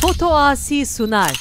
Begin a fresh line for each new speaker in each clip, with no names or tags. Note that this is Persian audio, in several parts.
Foto Asi sunar.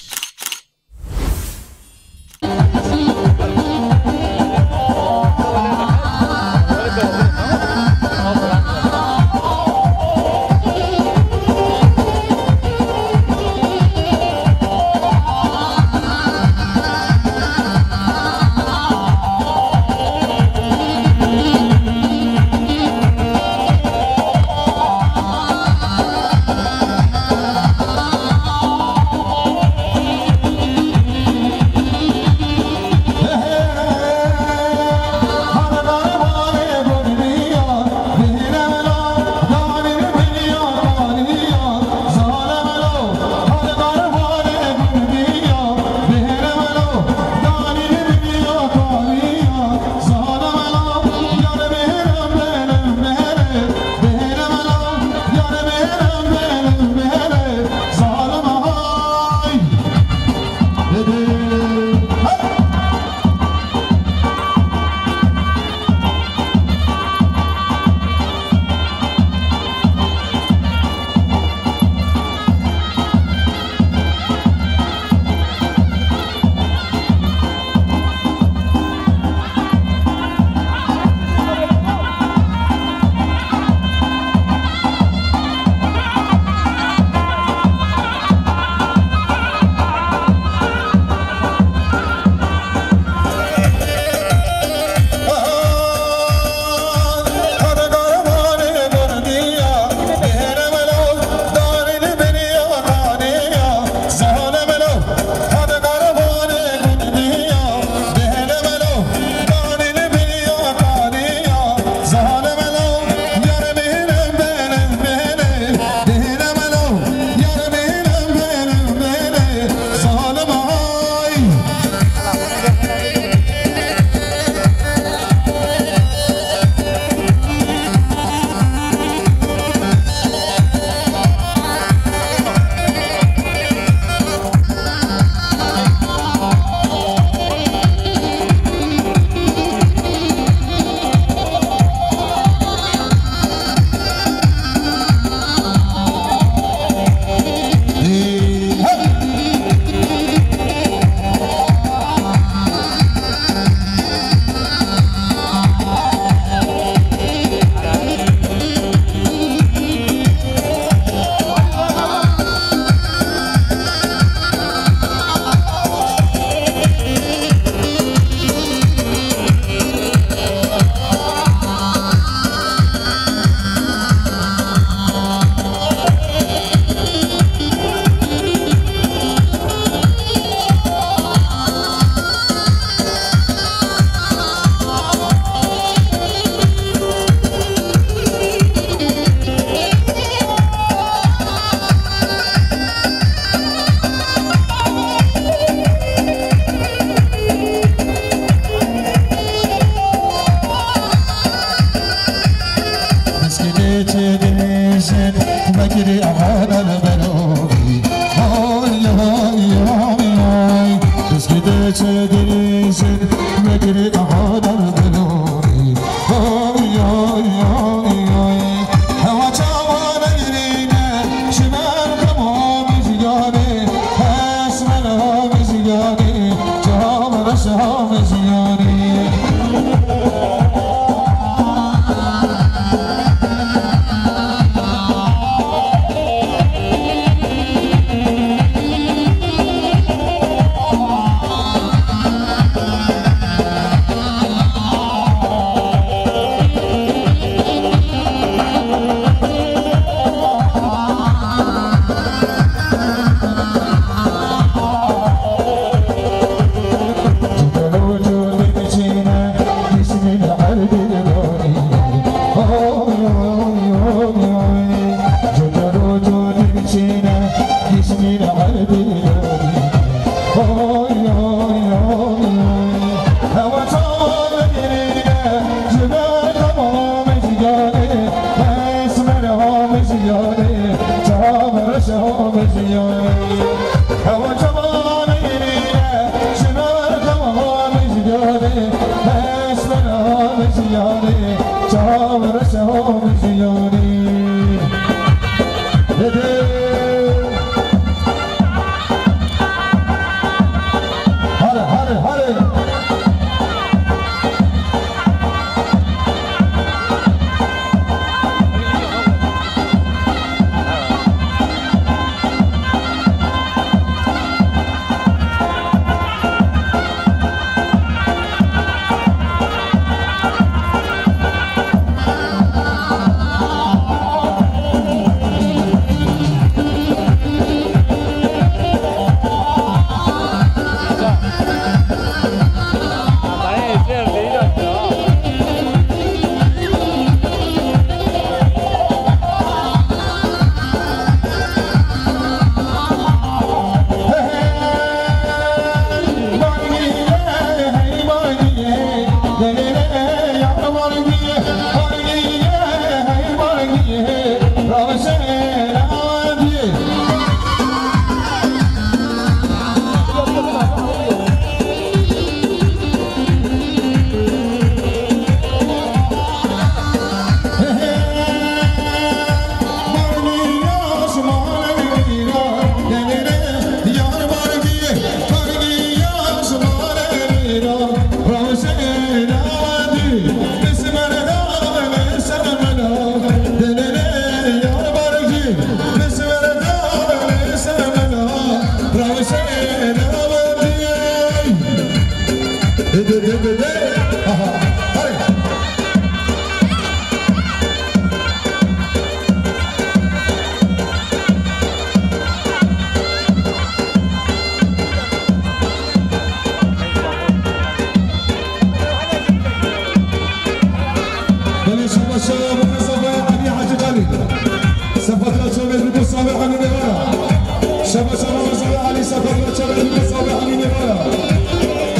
شبا مزار علی سفر و چه بدون مزار همین بالا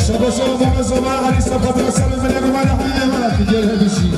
شبا مزار علی سفر و سر زنگ من همین بالا دیگه بشی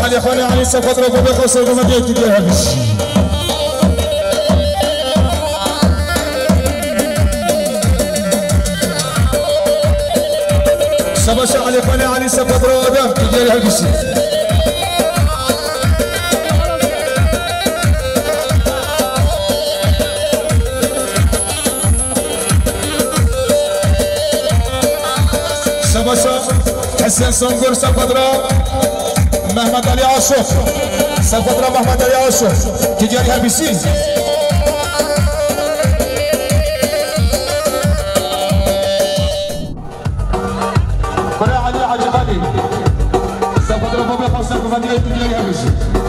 علي خالي علي سفر ابو بكر سوق ما ديت تجيها بس سبش علي خالي علي سفر ابو بكر تجيها بس سبش حسين صنقر سفر محمد علي عاشور سفطرة محمد علي عاشور تجاري هابسين برا علي عجبالي سفطرة بابي خاصة بمدينة تجاري هابسين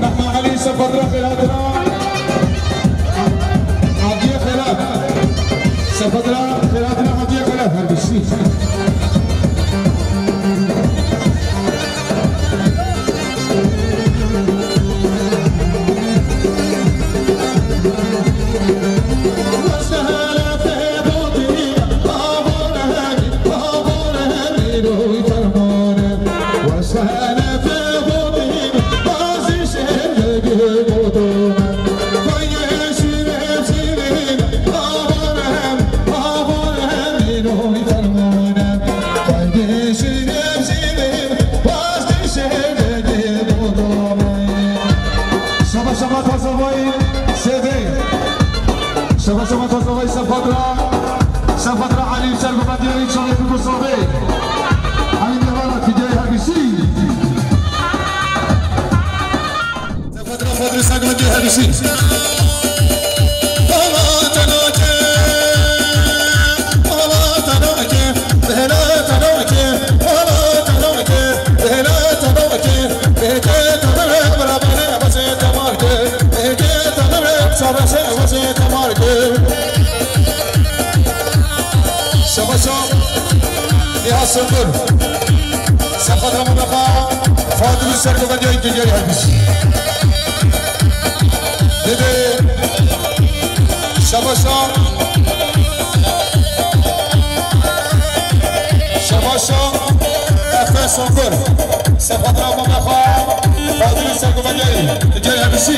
محمد علي سفطرة خيراتنا عادية خيرات سفطرة خيراتنا عادية خيرات هربشي وسهلا في بوطي شما تازه سفادرا علی چرگ و مدیاری چاله تو گسابه همین دیوارا تیجای هربیسی سفادرا فادر سرگ و مدیاری هربیسی Sındır Sefadra Mabaka Fadıl Serko'dan yayın geliyor herkes Dedi Şabaşa Efe Sındır Sefadra Mabaka Fadıl Serko'dan yayın geliyor herkes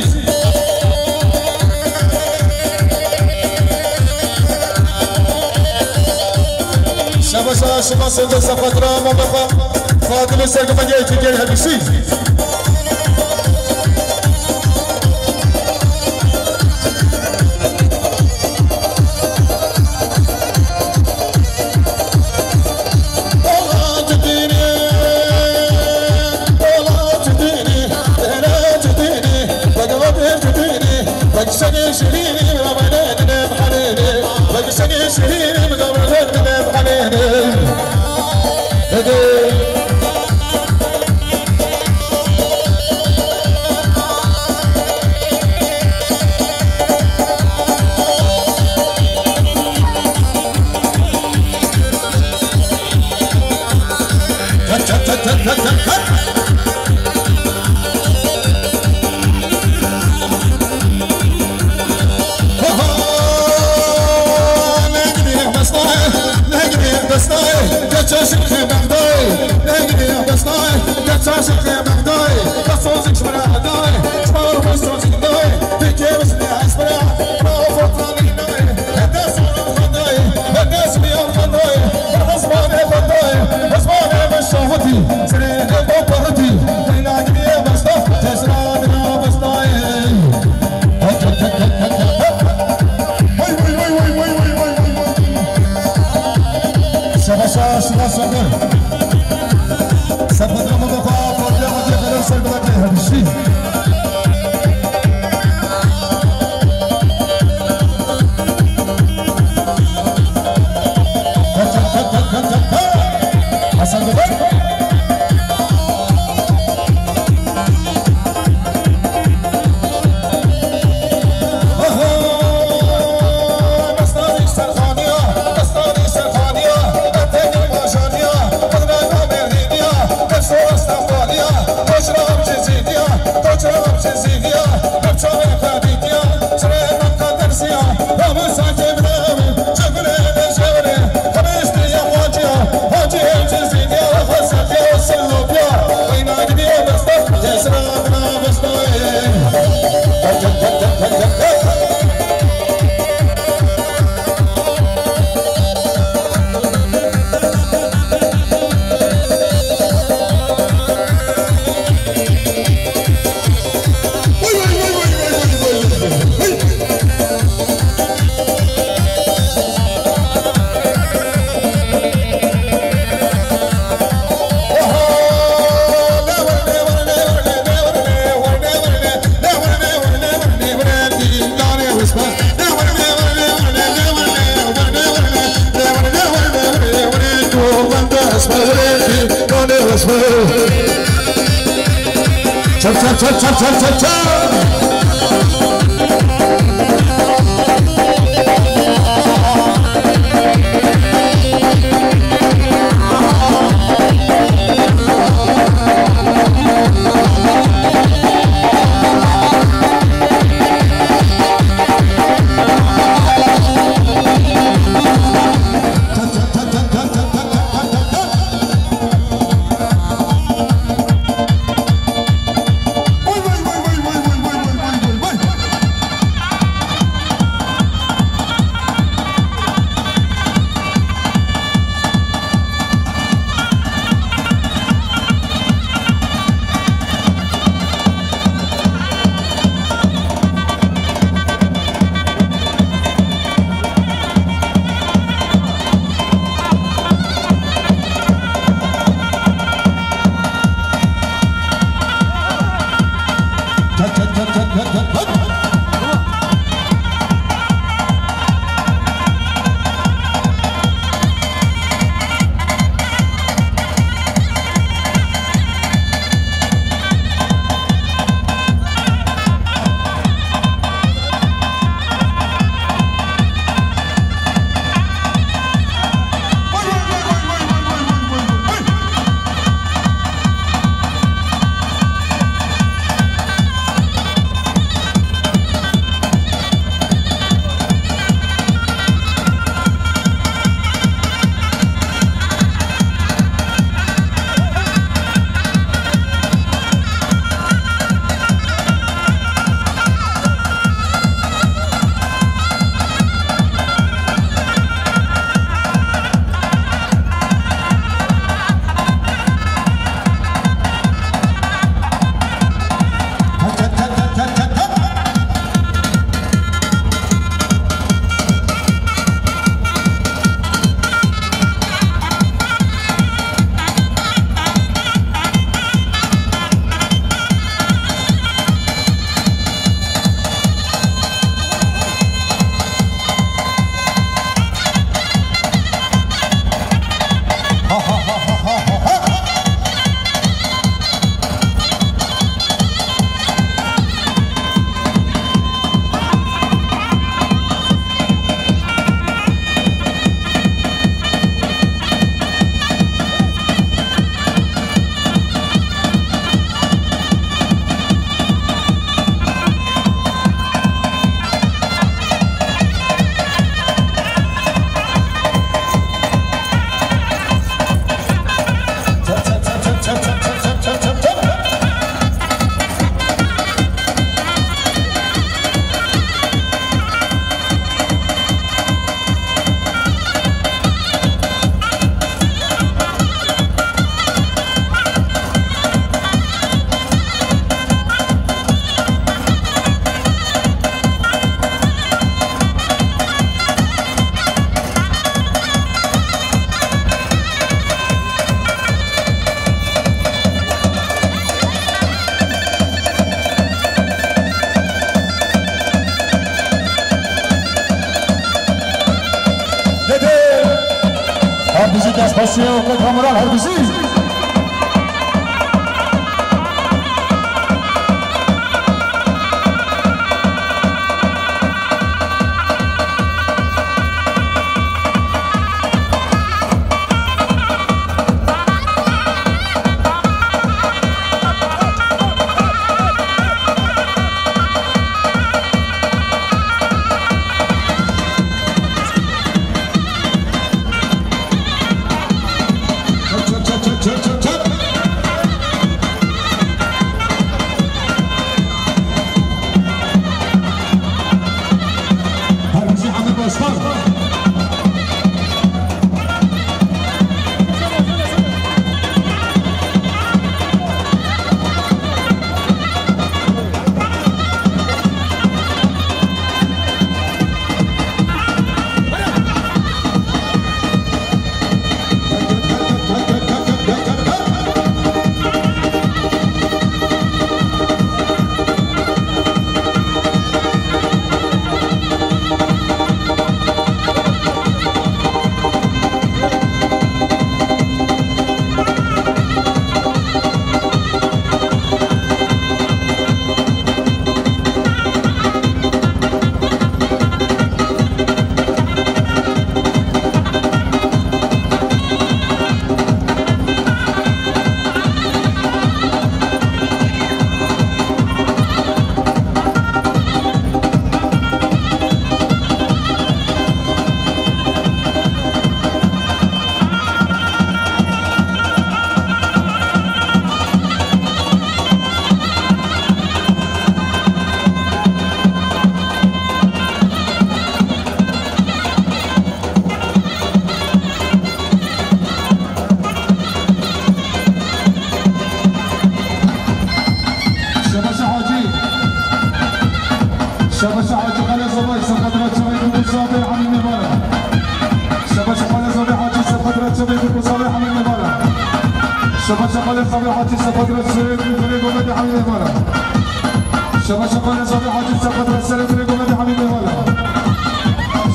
شما سنده سفادرا مبخا فاضل سرگ مگه تیگر همیشی Spasibo Kameral Harbisi. شبش حاجي خلي صباح سقطرة شبيب المصابي عن النبالة شبش خلي صبي حاجي سقطرة شبيب المصابي عن النبالة شبش خلي صبي حاجي سقطرة شبيب المصابي عن النبالة شبش خلي صبي حاجي سقطرة شبيب المصابي عن النبالة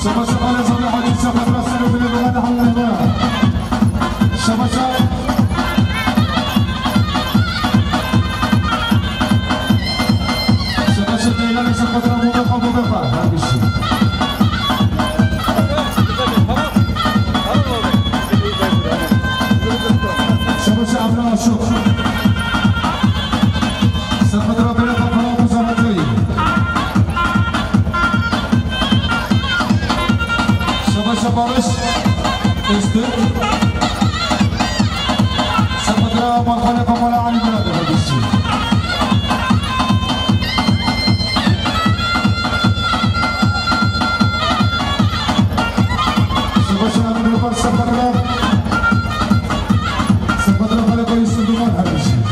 شبش خلي صبي حاجي سقطرة شبيب المصابي عن النبالة شبش يعني سقطنا مضافة مضافة هذا الشيء شباب شعبنا شوف سقطنا بلا فقرات وزمتين شبابش استر سقطنا مرحلة فملا علي بلاد هذا الشيء سقطنا على كل الصندوقات هذا الشيء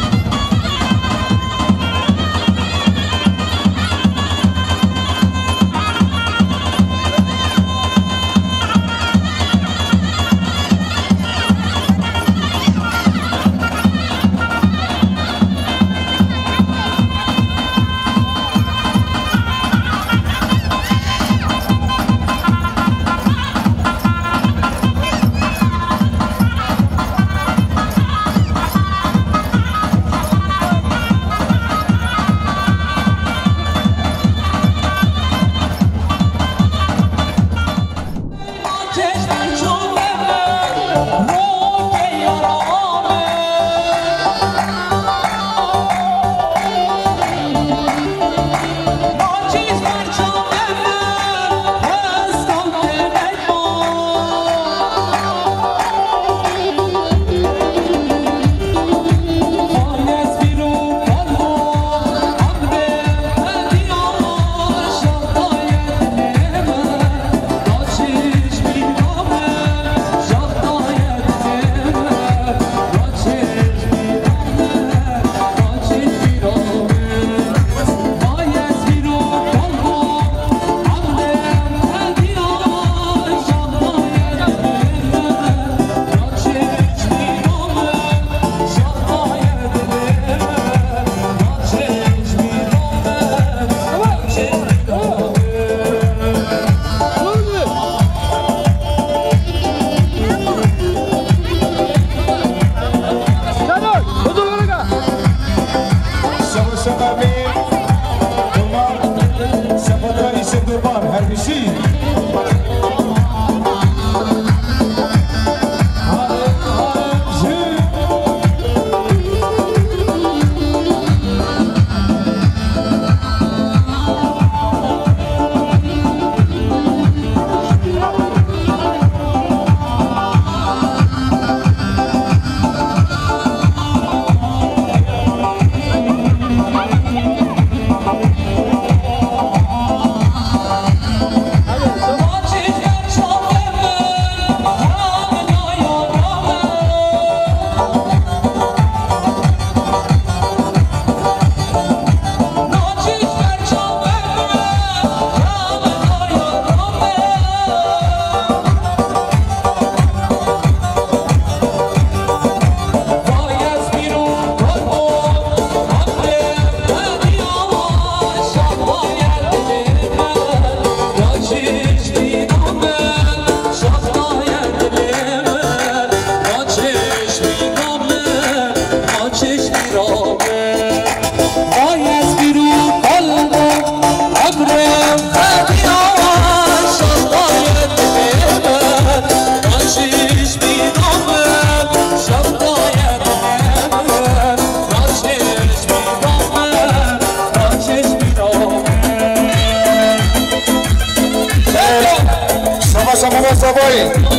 شقرمين وما سفد رئيس الدربان هربشي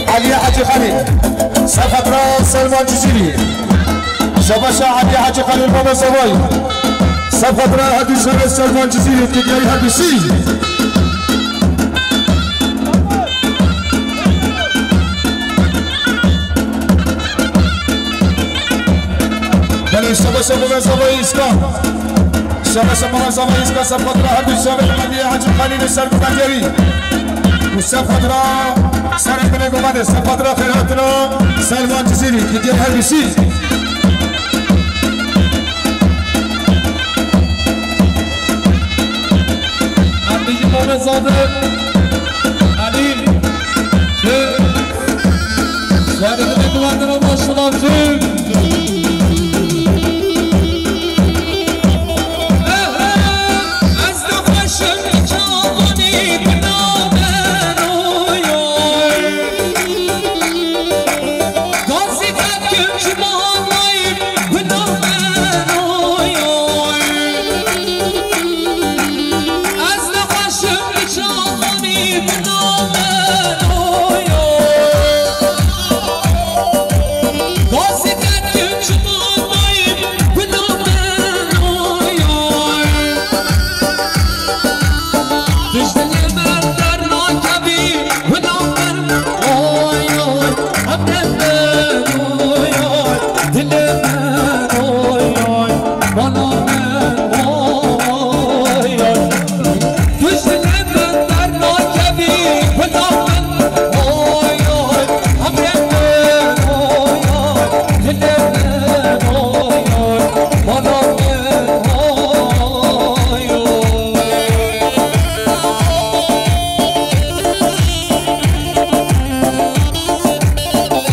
علي حاجي خليل سفطرة سلمان جزيري شباشا علي حاجي خليل بابا سواي سفطرة هدي شبه سلمان جزيري تجاري هربشي بلي شباشا بابا سواي اسكا شباشا بابا سواي اسكا سفطرة هدي شبه علي حاجي خليل سلمان جزيري وسفطرة سرق بنيكو ماده سفطرة خيراتنا سلمان جزيري تجاري هربشي زاده علي شو زاده بنيكو عندنا ما شاء الله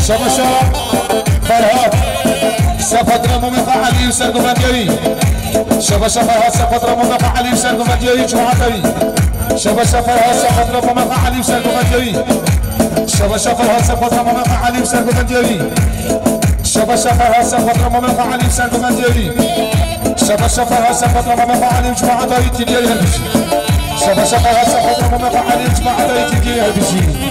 شباشا فرهاد سفطرة ممفع علي وسرقو مديري شباشا فرهاد سفطرة ممفع علي وسرقو مديري جمعتري شباشا فرهاد سفطرة ممفع علي وسرقو مديري شباشا فرهاد سفطرة ممفع علي وسرقو مديري شباشا فرهاد سفطرة ممفع علي وسرقو مديري شباشا فرهاد سفطرة ممفع علي وجمعتري تديري هربشي شباشا فرهاد سفطرة ممفع علي وجمعتري تديري هربشي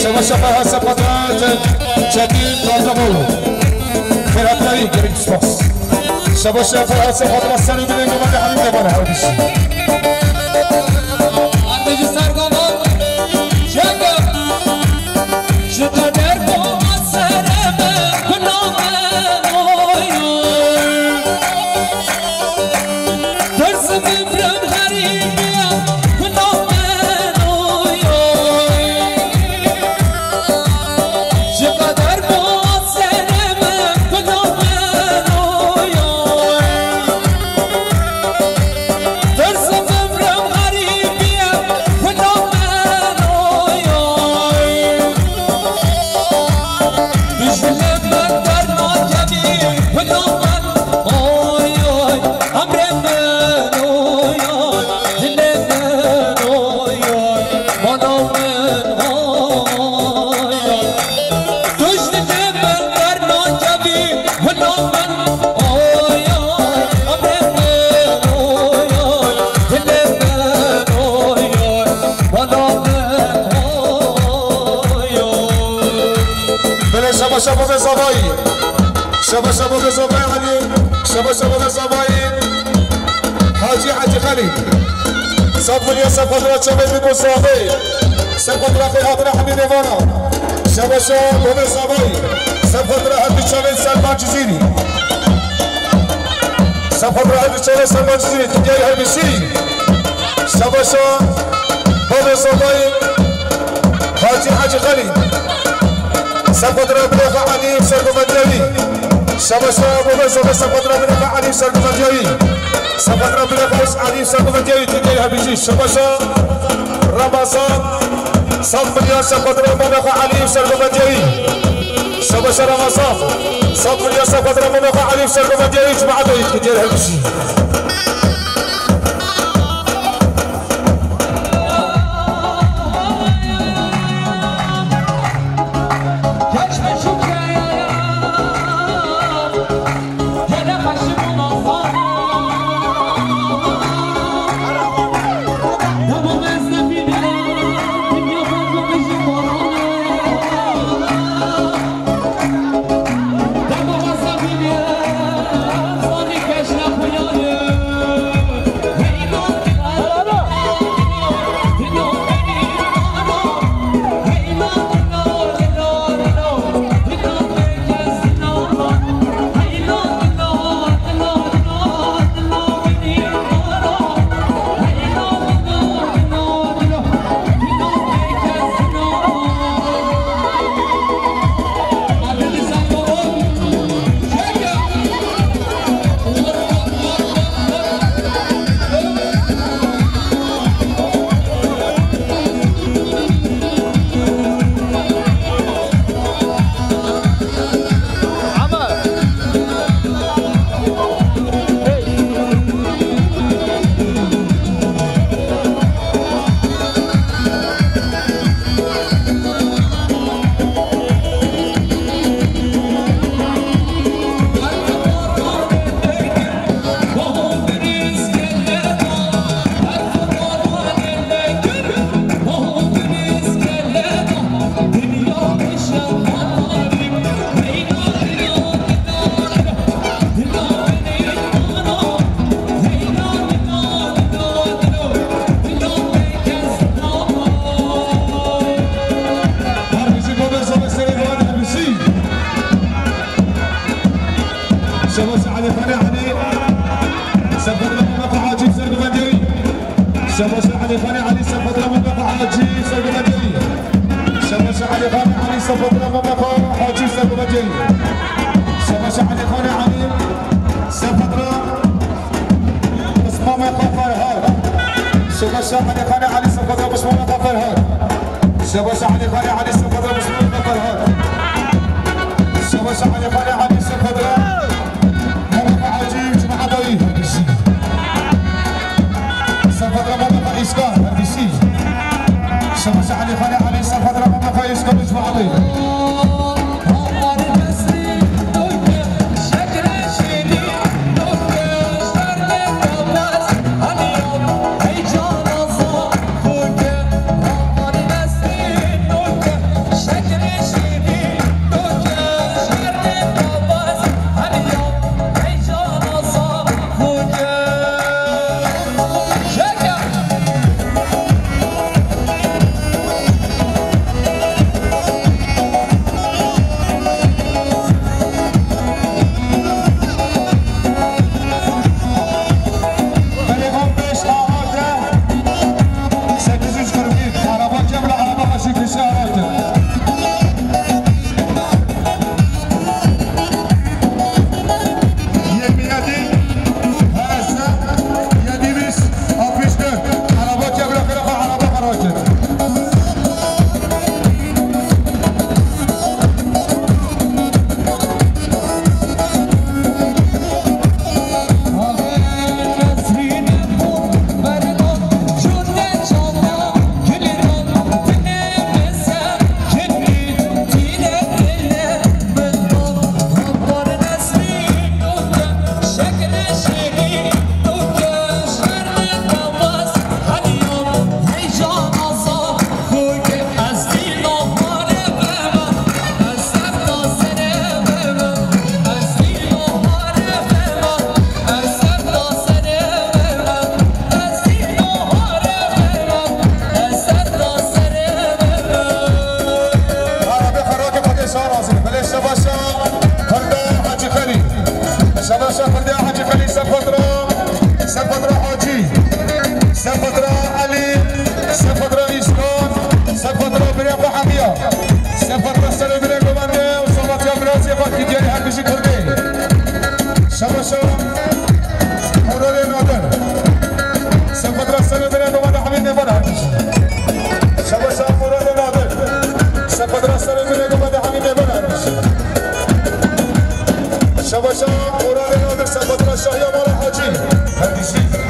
شباشا سفطرات جديد نظموه خيرات رأي قريب سباس شباشا سفطرات سنو بلين ومدى حميد نبانا هربشي عندي سرقمان شاكا شكا دربو السرابة كنوما ترسم برم غريبيا كنوما شباب زبایی شباب زبایی علی شباب زبایی حاجی خلیل صبر صفات را شباب بگذابی صفات را خیاطر حمید وانا شباب زبایی صفات را هدی شباب سلمان جزیری صفات را هدی شباب سلمان جزیری تجاری های بسیری شباب زبایی حاجی خلیل صفات را بلغ علي سرق مجاوي شباب صفات را بلغ علي سرق مجاوي صفات را بلغ علي سرق مجاوي تجي هبيجي شباب رمضان صفر صفات را بلغ علي سرق مجاوي شباب رمضان صفر صفات را بلغ علي سرق مجاوي جماعة تجي هبيجي شباب شافردي حاجي خليل سفدرة حاجي سفدرة علي سفدرة إسكان سفدرة بريق حمية سفدرة سلي بريق ومنه وصوبات يا برازي قد كديري هربشي كردي شباب مرور نادر سفدرة سلي بريق ومنه حميد نبار هربشي شباب مرور نادر سفدرة سلي بريق ومنه حميد نبار هربشي شباب مرور نادر سفدرة شاهية مالا حاجي هربشي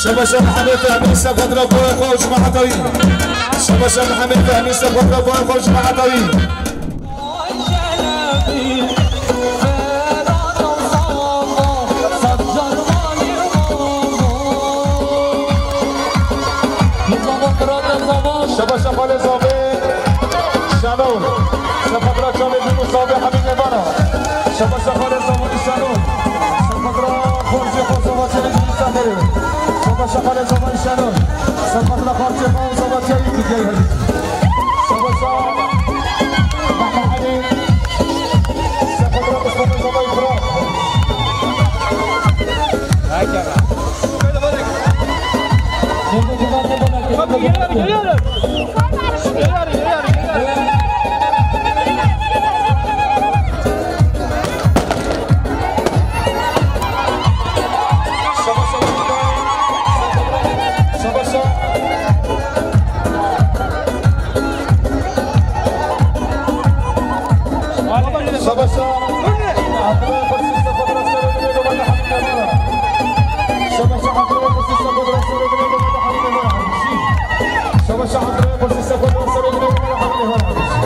شباب محمد فهمي سفدرة بوي خوش محطوي شباب محمد فهمي سفدرة بوي خوش محطوي شباب الزابي شانون سفدرة شامل المصابي حبيب نبانا شباب الزابي شانون سفدرة خرجي خرجوات الجيل سافر شباب الزابي شانون سفدرة خرجي خرجوات الجيل شباب محمد علي سفدرة مصطفى الزابي إبراهيم هكذا شبش عطرة بس سفر وصل من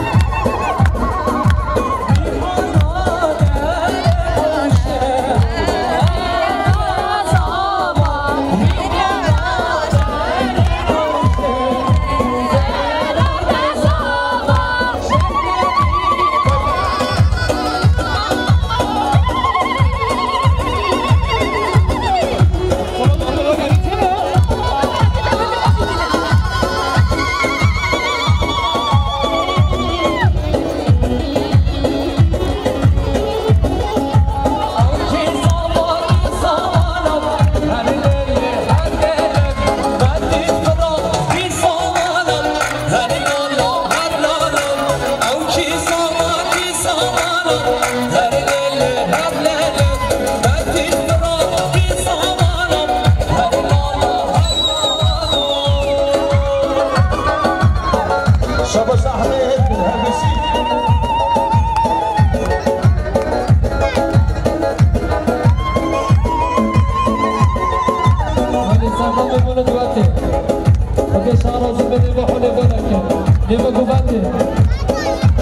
شبش أحمد الهندسي
هذه سامة من دواتي وكي شارو زبدي بحولي بناكي نيبا قباتي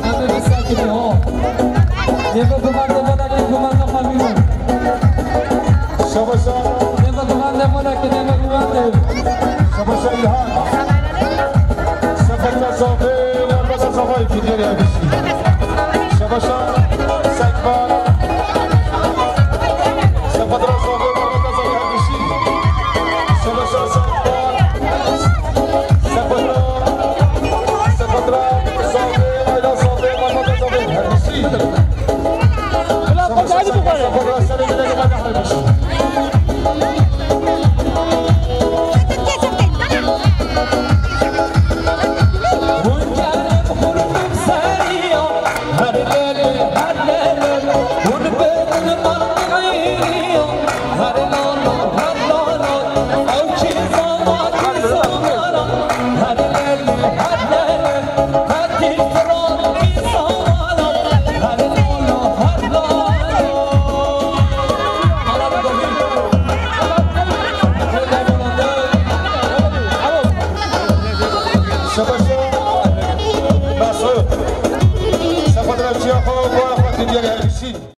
أنا بساكي هو نيبا قباتي بناكي قباتي خميمو
شبش
نيبا قباتي بناكي نيبا قباتي
شبش إلهام سفر صافي وبدأ صافي في ديري هندسي شبش سكبر سفر صافي وبدأ صافي هندسي شبش سكبر سفر صافي وبدأ صافي هندسي
لا بس عادي بقولي
سفر سنة من الجمال هندسي شبش مسعود سفر الجيخ وأخوة ديالي هندسي